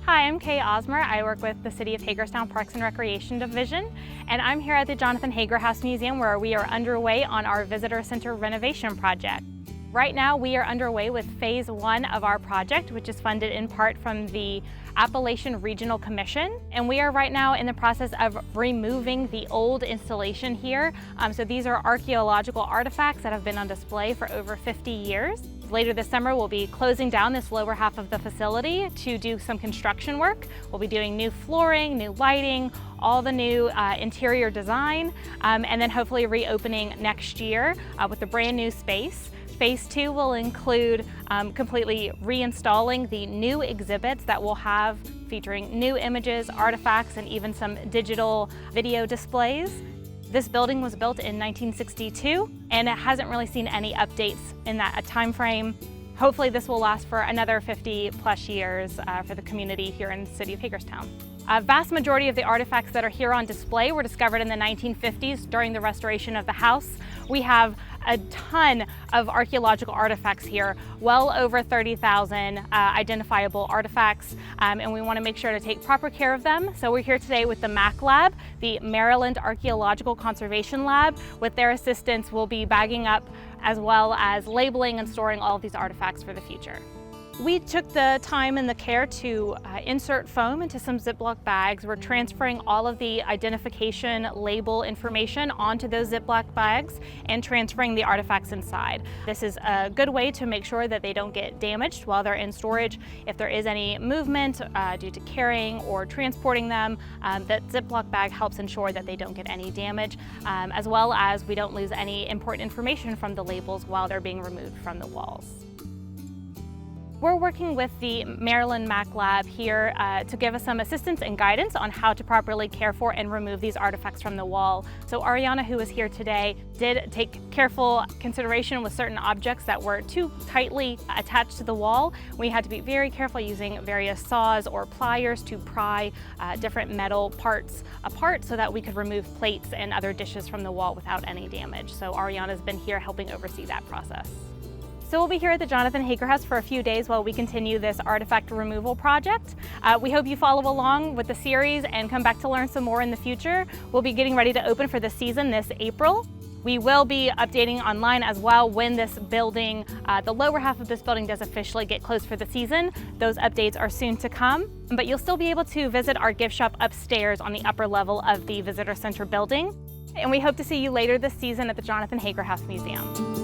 Hi, I'm Kay Osmer. I work with the City of Hagerstown Parks and Recreation Division, and I'm here at the Jonathan Hager House Museum where we are underway on our Visitor Center renovation project. Right now we are underway with phase 1 of our project, which is funded in part from the Appalachian Regional Commission, and we are right now in the process of removing the old installation here. So these are archaeological artifacts that have been on display for over 50 years. Later this summer, we'll be closing down this lower half of the facility to do some construction work. We'll be doing new flooring, new lighting, all the new interior design, and then hopefully reopening next year with a brand new space. Phase 2 will include completely reinstalling the new exhibits that we'll have featuring new images, artifacts, and even some digital video displays. This building was built in 1962, and it hasn't really seen any updates in that time frame. Hopefully this will last for another 50 plus years for the community here in the city of Hagerstown. A vast majority of the artifacts that are here on display were discovered in the 1950s during the restoration of the house. We have a ton of archaeological artifacts here, well over 30,000 identifiable artifacts, and we want to make sure to take proper care of them. So we're here today with the MAC Lab, the Maryland Archaeological Conservation Lab. With their assistance, we'll be bagging up as well as labeling and storing all of these artifacts for the future. We took the time and the care to insert foam into some Ziploc bags. We're transferring all of the identification label information onto those Ziploc bags and transferring the artifacts inside. This is a good way to make sure that they don't get damaged while they're in storage. If there is any movement due to carrying or transporting them, that Ziploc bag helps ensure that they don't get any damage, as well as we don't lose any important information from the labels while they're being removed from the walls. We're working with the Maryland MAC Lab here to give us some assistance and guidance on how to properly care for and remove these artifacts from the wall. So Ariana, who is here today, did take careful consideration with certain objects that were too tightly attached to the wall. We had to be very careful using various saws or pliers to pry different metal parts apart so that we could remove plates and other dishes from the wall without any damage. So Ariana's been here helping oversee that process. So we'll be here at the Jonathan Hager House for a few days while we continue this artifact removal project. We hope you follow along with the series and come back to learn some more in the future. We'll be getting ready to open for the season this April. We will be updating online as well when this building, the lower half of this building does officially get closed for the season. Those updates are soon to come, but you'll still be able to visit our gift shop upstairs on the upper level of the Visitor Center building. And we hope to see you later this season at the Jonathan Hager House Museum.